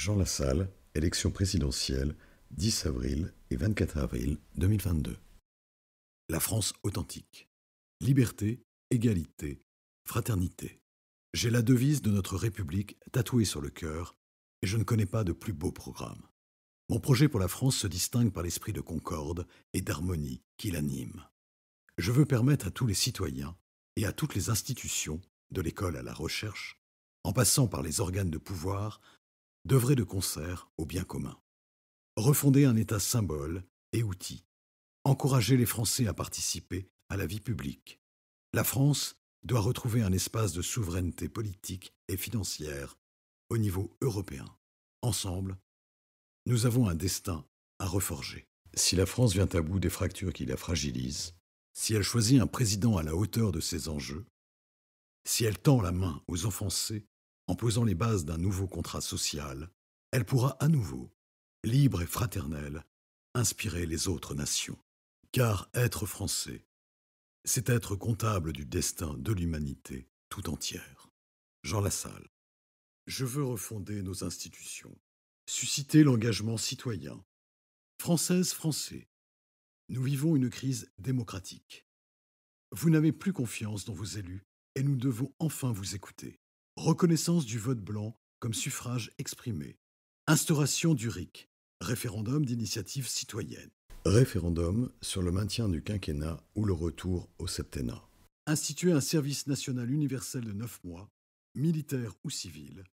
Jean Lassalle, élection présidentielle, 10 avril et 24 avril 2022. La France authentique. Liberté, égalité, fraternité. J'ai la devise de notre République tatouée sur le cœur et je ne connais pas de plus beau programme. Mon projet pour la France se distingue par l'esprit de concorde et d'harmonie qui l'anime. Je veux permettre à tous les citoyens et à toutes les institutions, de l'école à la recherche, en passant par les organes de pouvoir, d'œuvrer de concert au bien commun. Refonder un État symbole et outil. Encourager les Français à participer à la vie publique. La France doit retrouver un espace de souveraineté politique et financière au niveau européen. Ensemble, nous avons un destin à reforger. Si la France vient à bout des fractures qui la fragilisent, si elle choisit un président à la hauteur de ses enjeux, si elle tend la main aux offensés en posant les bases d'un nouveau contrat social, elle pourra à nouveau, libre et fraternelle, inspirer les autres nations. Car être français, c'est être comptable du destin de l'humanité tout entière. Jean Lassalle. Je veux refonder nos institutions, susciter l'engagement citoyen. Françaises, Français, nous vivons une crise démocratique. Vous n'avez plus confiance dans vos élus et nous devons enfin vous écouter. Reconnaissance du vote blanc comme suffrage exprimé. Instauration du RIC, référendum d'initiative citoyenne. Référendum sur le maintien du quinquennat ou le retour au septennat. Instituer un service national universel de 9 mois, militaire ou civil,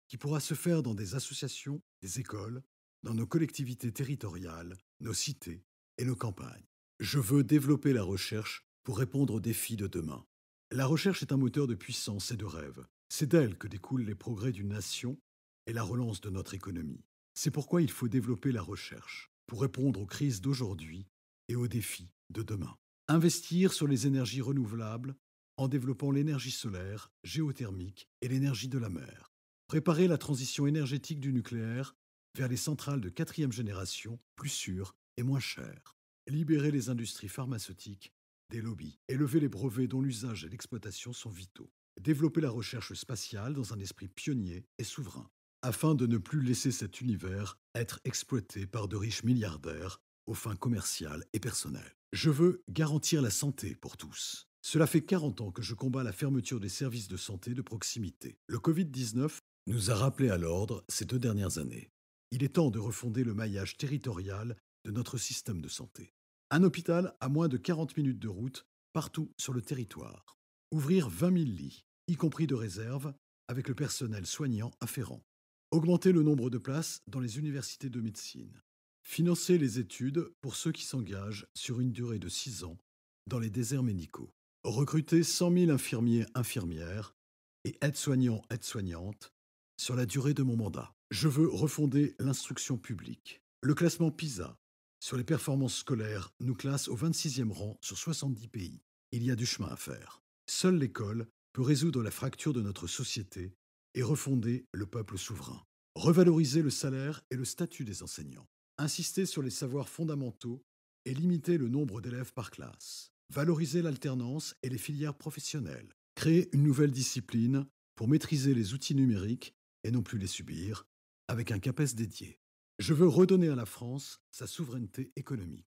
qui pourra se faire dans des associations, des écoles, dans nos collectivités territoriales, nos cités et nos campagnes. Je veux développer la recherche pour répondre aux défis de demain. La recherche est un moteur de puissance et de rêve. C'est d'elle que découlent les progrès d'une nation et la relance de notre économie. C'est pourquoi il faut développer la recherche pour répondre aux crises d'aujourd'hui et aux défis de demain. Investir sur les énergies renouvelables en développant l'énergie solaire, géothermique et l'énergie de la mer. Préparer la transition énergétique du nucléaire vers les centrales de 4e génération, plus sûres et moins chères. Libérer les industries pharmaceutiques des lobbies, élever les brevets dont l'usage et l'exploitation sont vitaux. Développer la recherche spatiale dans un esprit pionnier et souverain, afin de ne plus laisser cet univers être exploité par de riches milliardaires aux fins commerciales et personnelles. Je veux garantir la santé pour tous. Cela fait 40 ans que je combats la fermeture des services de santé de proximité. Le Covid-19 nous a rappelé à l'ordre ces 2 dernières années. Il est temps de refonder le maillage territorial de notre système de santé. Un hôpital à moins de 40 minutes de route partout sur le territoire. Ouvrir 20 000 lits, y compris de réserve, avec le personnel soignant afférent. Augmenter le nombre de places dans les universités de médecine. Financer les études pour ceux qui s'engagent sur une durée de 6 ans dans les déserts médicaux. Recruter 100 000 infirmiers, infirmières et aides-soignants, aides-soignantes sur la durée de mon mandat. Je veux refonder l'instruction publique. Le classement PISA sur les performances scolaires nous classe au 26e rang sur 70 pays. Il y a du chemin à faire. Seule l'école peut résoudre la fracture de notre société et refonder le peuple souverain. Revaloriser le salaire et le statut des enseignants. Insister sur les savoirs fondamentaux et limiter le nombre d'élèves par classe. Valoriser l'alternance et les filières professionnelles. Créer une nouvelle discipline pour maîtriser les outils numériques et non plus les subir, avec un CAPES dédié. Je veux redonner à la France sa souveraineté économique.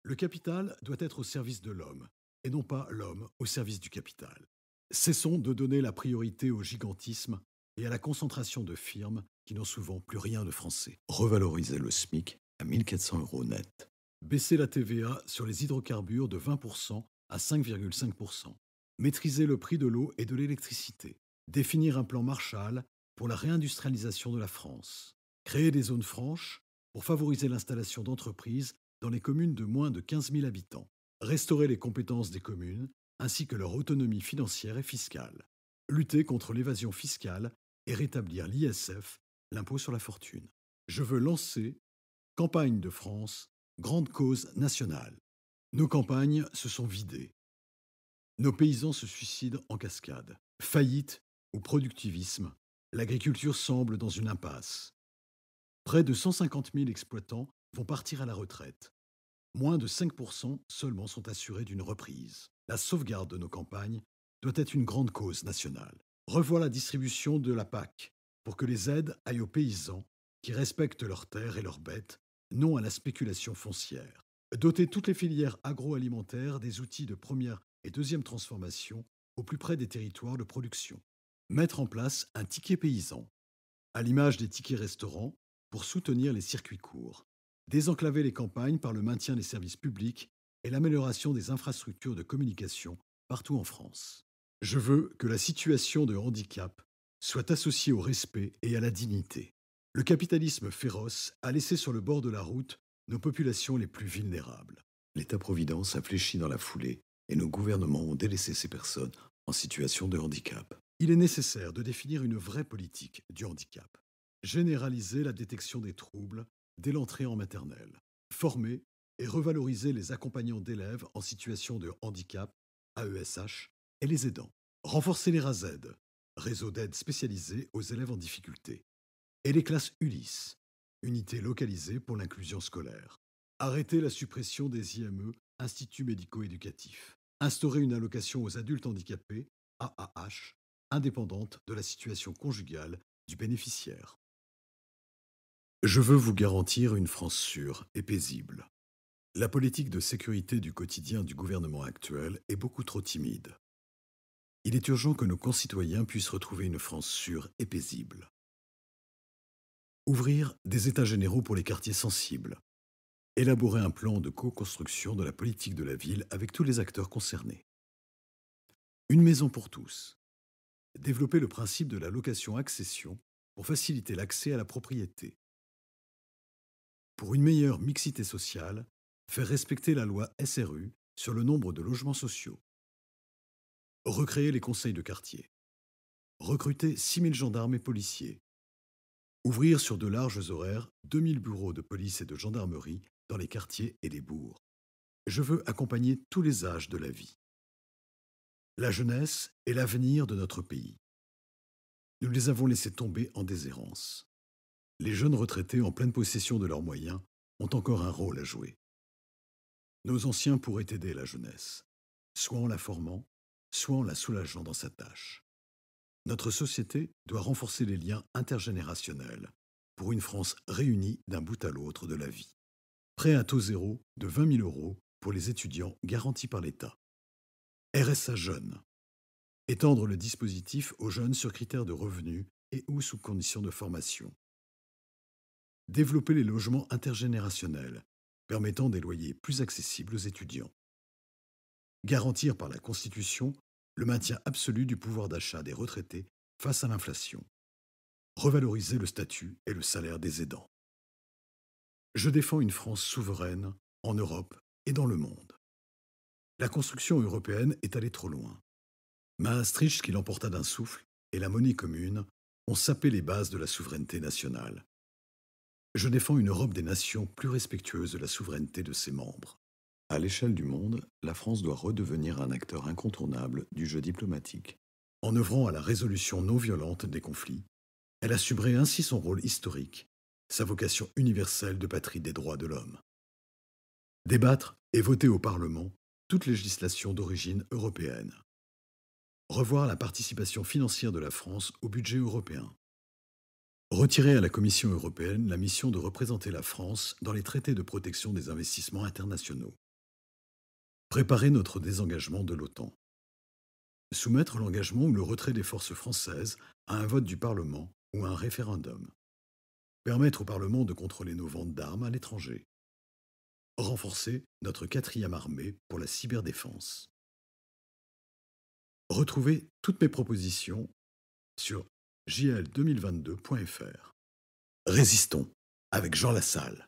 Le capital doit être au service de l'homme, et non pas l'homme au service du capital. Cessons de donner la priorité au gigantisme et à la concentration de firmes qui n'ont souvent plus rien de français. Revaloriser le SMIC à 1 400 € net. Baisser la TVA sur les hydrocarbures de 20% à 5,5%. Maîtriser le prix de l'eau et de l'électricité. Définir un plan Marshall pour la réindustrialisation de la France. Créer des zones franches pour favoriser l'installation d'entreprises dans les communes de moins de 15 000 habitants. Restaurer les compétences des communes ainsi que leur autonomie financière et fiscale. Lutter contre l'évasion fiscale et rétablir l'ISF, l'impôt sur la fortune. Je veux lancer Campagne de France, grande cause nationale. Nos campagnes se sont vidées. Nos paysans se suicident en cascade. Faillite ou productivisme, l'agriculture semble dans une impasse. Près de 150 000 exploitants vont partir à la retraite. Moins de 5% seulement sont assurés d'une reprise. La sauvegarde de nos campagnes doit être une grande cause nationale. Revoir la distribution de la PAC pour que les aides aillent aux paysans qui respectent leurs terres et leurs bêtes, non à la spéculation foncière. Doter toutes les filières agroalimentaires des outils de première et deuxième transformation au plus près des territoires de production. Mettre en place un ticket paysan, à l'image des tickets restaurants, pour soutenir les circuits courts. Désenclaver les campagnes par le maintien des services publics et l'amélioration des infrastructures de communication partout en France. Je veux que la situation de handicap soit associée au respect et à la dignité. Le capitalisme féroce a laissé sur le bord de la route nos populations les plus vulnérables. L'État-providence a fléchi dans la foulée et nos gouvernements ont délaissé ces personnes en situation de handicap. Il est nécessaire de définir une vraie politique du handicap. Généraliser la détection des troubles dès l'entrée en maternelle. Former et revaloriser les accompagnants d'élèves en situation de handicap, AESH, et les aidants. Renforcer les RASED, réseau d'aide spécialisé aux élèves en difficulté. Et les classes ULIS, unités localisées pour l'inclusion scolaire. Arrêter la suppression des IME, instituts médico-éducatifs. Instaurer une allocation aux adultes handicapés, AAH, indépendante de la situation conjugale du bénéficiaire. Je veux vous garantir une France sûre et paisible. La politique de sécurité du quotidien du gouvernement actuel est beaucoup trop timide. Il est urgent que nos concitoyens puissent retrouver une France sûre et paisible. Ouvrir des états généraux pour les quartiers sensibles. Élaborer un plan de co-construction de la politique de la ville avec tous les acteurs concernés. Une maison pour tous. Développer le principe de la location-accession pour faciliter l'accès à la propriété. Pour une meilleure mixité sociale, faire respecter la loi SRU sur le nombre de logements sociaux. Recréer les conseils de quartier. Recruter 6 000 gendarmes et policiers. Ouvrir sur de larges horaires 2 000 bureaux de police et de gendarmerie dans les quartiers et les bourgs. Je veux accompagner tous les âges de la vie. La jeunesse est l'avenir de notre pays. Nous les avons laissés tomber en déshérence. Les jeunes retraités en pleine possession de leurs moyens ont encore un rôle à jouer. Nos anciens pourraient aider la jeunesse, soit en la formant, soit en la soulageant dans sa tâche. Notre société doit renforcer les liens intergénérationnels pour une France réunie d'un bout à l'autre de la vie. Prêt à taux zéro de 20 000 € pour les étudiants garantis par l'État. RSA jeunes. Étendre le dispositif aux jeunes sur critères de revenus et ou sous conditions de formation. Développer les logements intergénérationnels, permettant des loyers plus accessibles aux étudiants. Garantir par la Constitution le maintien absolu du pouvoir d'achat des retraités face à l'inflation. Revaloriser le statut et le salaire des aidants. Je défends une France souveraine en Europe et dans le monde. La construction européenne est allée trop loin. Maastricht, qui l'emporta d'un souffle, et la monnaie commune ont sapé les bases de la souveraineté nationale. Je défends une Europe des nations plus respectueuse de la souveraineté de ses membres. À l'échelle du monde, la France doit redevenir un acteur incontournable du jeu diplomatique. En œuvrant à la résolution non violente des conflits, elle assumerait ainsi son rôle historique, sa vocation universelle de patrie des droits de l'homme. Débattre et voter au Parlement toute législation d'origine européenne. Revoir la participation financière de la France au budget européen. Retirer à la Commission européenne la mission de représenter la France dans les traités de protection des investissements internationaux. Préparer notre désengagement de l'OTAN. Soumettre l'engagement ou le retrait des forces françaises à un vote du Parlement ou à un référendum. Permettre au Parlement de contrôler nos ventes d'armes à l'étranger. Renforcer notre 4e armée pour la cyberdéfense. Retrouvez toutes mes propositions sur jl2022.fr. Résistons avec Jean Lassalle.